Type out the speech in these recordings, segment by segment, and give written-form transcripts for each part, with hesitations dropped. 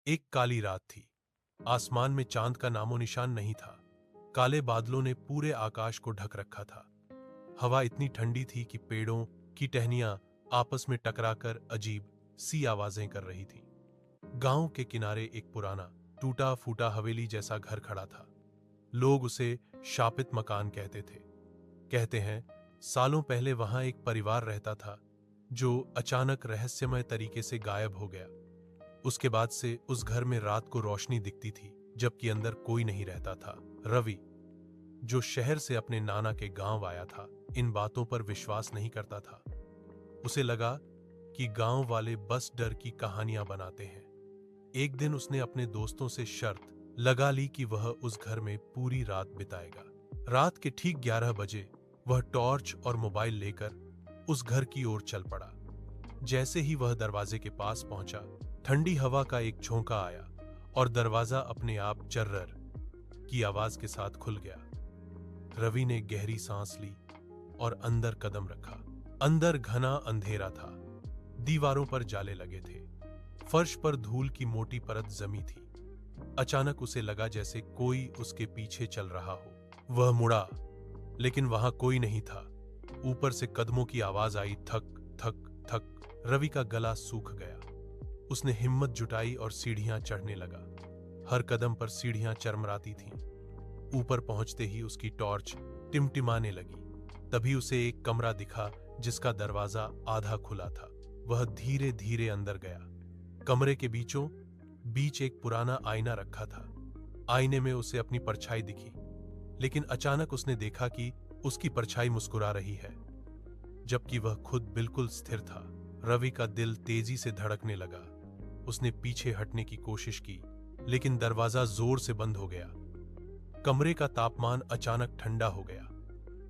एक काली रात थी। आसमान में चांद का नामो निशान नहीं था। काले बादलों ने पूरे आकाश को ढक रखा था। हवा इतनी ठंडी थी कि पेड़ों की टहनियां आपस में टकराकर अजीब सी आवाजें कर रही थीं। गांव के किनारे एक पुराना टूटा फूटा हवेली जैसा घर खड़ा था। लोग उसे शापित मकान कहते थे। कहते हैं सालों पहले वहां एक परिवार रहता था जो अचानक रहस्यमय तरीके से गायब हो गया। उसके बाद से उस घर में रात को रोशनी दिखती थी, जबकि अंदर कोई नहीं रहता था। रवि, जो शहर से अपने नाना के गांव आया था, इन बातों पर विश्वास नहीं करता था। उसे लगा कि गांव वाले बस डर की कहानियां बनाते हैं। एक दिन उसने अपने दोस्तों से शर्त लगा ली कि वह उस घर में पूरी रात बिताएगा। रात के ठीक 11 बजे वह टॉर्च और मोबाइल लेकर उस घर की ओर चल पड़ा। जैसे ही वह दरवाजे के पास पहुंचा, ठंडी हवा का एक झोंका आया और दरवाजा अपने आप चर्रर की आवाज के साथ खुल गया। रवि ने गहरी सांस ली और अंदर कदम रखा। अंदर घना अंधेरा था। दीवारों पर जाले लगे थे। फर्श पर धूल की मोटी परत जमी थी। अचानक उसे लगा जैसे कोई उसके पीछे चल रहा हो। वह मुड़ा, लेकिन वहां कोई नहीं था। ऊपर से कदमों की आवाज आई, थक थक थक। रवि का गला सूख गया। उसने हिम्मत जुटाई और सीढ़ियां चढ़ने लगा। हर कदम पर सीढ़ियां चरमराती थीं। ऊपर पहुंचते ही उसकी टॉर्च टिमटिमाने लगी। तभी उसे एक कमरा दिखा जिसका दरवाजा आधा खुला था। वह धीरे धीरे अंदर गया। कमरे के बीचों बीच एक पुराना आईना रखा था। आईने में उसे अपनी परछाई दिखी, लेकिन अचानक उसने देखा कि उसकी परछाई मुस्कुरा रही है, जबकि वह खुद बिल्कुल स्थिर था। रवि का दिल तेजी से धड़कने लगा। उसने पीछे हटने की कोशिश की, लेकिन दरवाजा जोर से बंद हो गया। कमरे का तापमान अचानक ठंडा हो गया।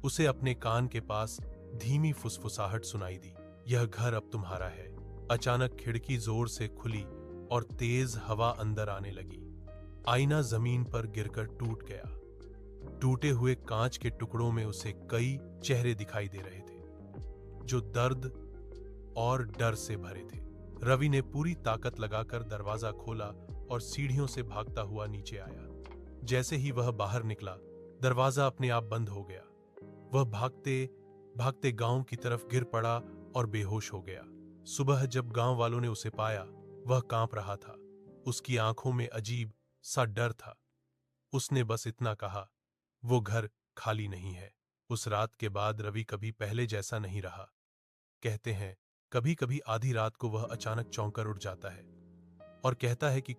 उसे अपने कान के पास धीमी फुसफुसाहट सुनाई दी, यह घर अब तुम्हारा है। अचानक खिड़की जोर से खुली और तेज हवा अंदर आने लगी। आईना जमीन पर गिरकर टूट गया। टूटे हुए कांच के टुकड़ों में उसे कई चेहरे दिखाई दे रहे थे, जो दर्द और डर से भरे थे। रवि ने पूरी ताकत लगाकर दरवाजा खोला और सीढ़ियों से भागता हुआ नीचे आया। जैसे ही वह बाहर निकला, दरवाजा अपने आप बंद हो गया। वह भागते भागते गांव की तरफ गिर पड़ा और बेहोश हो गया। सुबह जब गांव वालों ने उसे पाया, वह कांप रहा था। उसकी आंखों में अजीब सा डर था। उसने बस इतना कहा, वो घर खाली नहीं है। उस रात के बाद रवि कभी पहले जैसा नहीं रहा। कहते हैं कभी कभी आधी रात को वह अचानक चौंक कर उठ जाता है और कहता है कि